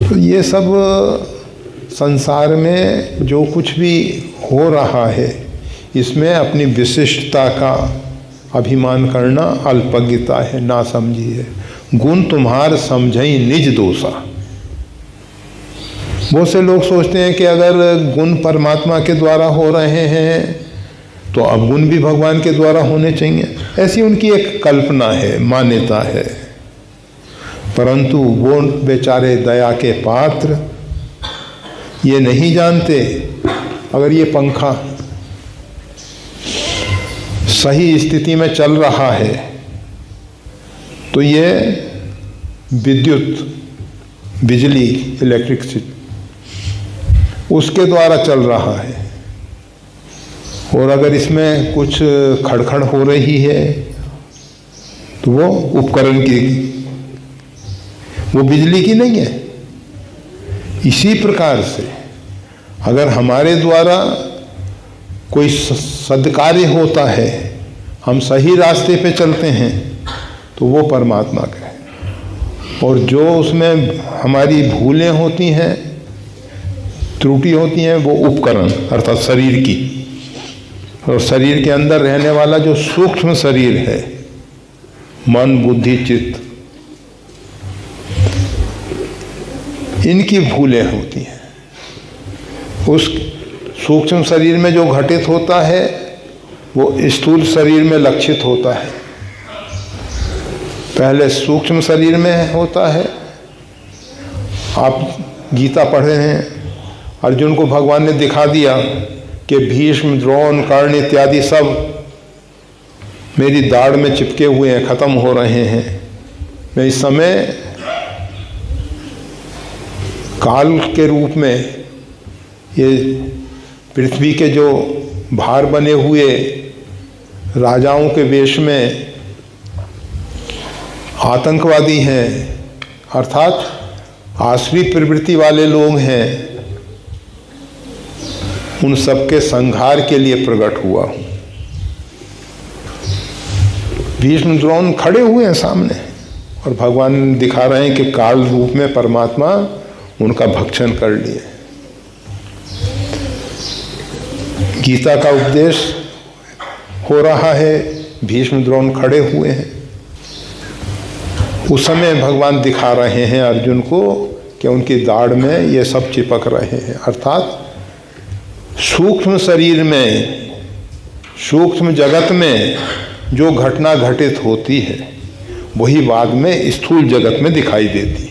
तो ये सब संसार में जो कुछ भी हो रहा है, इसमें अपनी विशिष्टता का अभिमान करना अल्पज्ञता है, नासमझी है। गुण तुम्हार समझई निज दोषा। बहुत से लोग सोचते हैं कि अगर गुण परमात्मा के द्वारा हो रहे हैं तो अवगुण भी भगवान के द्वारा होने चाहिए, ऐसी उनकी एक कल्पना है, मान्यता है। परंतु वो बेचारे दया के पात्र ये नहीं जानते, अगर ये पंखा सही स्थिति में चल रहा है तो ये विद्युत, बिजली, इलेक्ट्रिसिटी उसके द्वारा चल रहा है, और अगर इसमें कुछ खड़खड़ हो रही है तो वो उपकरण की, वो बिजली की नहीं है। इसी प्रकार से अगर हमारे द्वारा कोई सद्कार्य होता है, हम सही रास्ते पे चलते हैं, तो वो परमात्मा का है। और जो उसमें हमारी भूलें होती हैं, त्रुटि होती हैं, वो उपकरण अर्थात शरीर की, और शरीर के अंदर रहने वाला जो सूक्ष्म शरीर है, मन, बुद्धि, चित्त, इनकी भूलें होती हैं। उस सूक्ष्म शरीर में जो घटित होता है वो स्थूल शरीर में लक्षित होता है। पहले सूक्ष्म शरीर में होता है। आप गीता पढ़े हैं, अर्जुन को भगवान ने दिखा दिया कि भीष्म, द्रोण, कर्ण इत्यादि सब मेरी दाढ़ में चिपके हुए हैं, खत्म हो रहे हैं। मैं इस समय काल के रूप में ये पृथ्वी के जो भार बने हुए राजाओं के वेश में आतंकवादी हैं, अर्थात आसुरी प्रवृत्ति वाले लोग हैं, उन सबके संहार के लिए प्रकट हुआ हूं। भीष्म, द्रोण खड़े हुए हैं सामने और भगवान दिखा रहे हैं कि काल रूप में परमात्मा उनका भक्षण कर लिए। गीता का उपदेश हो रहा है, भीष्म, द्रोण खड़े हुए हैं। उस समय भगवान दिखा रहे हैं अर्जुन को कि उनकी दाढ़ में ये सब चिपक रहे हैं, अर्थात सूक्ष्म शरीर में, सूक्ष्म जगत में जो घटना घटित होती है वही बाद में स्थूल जगत में दिखाई देती है।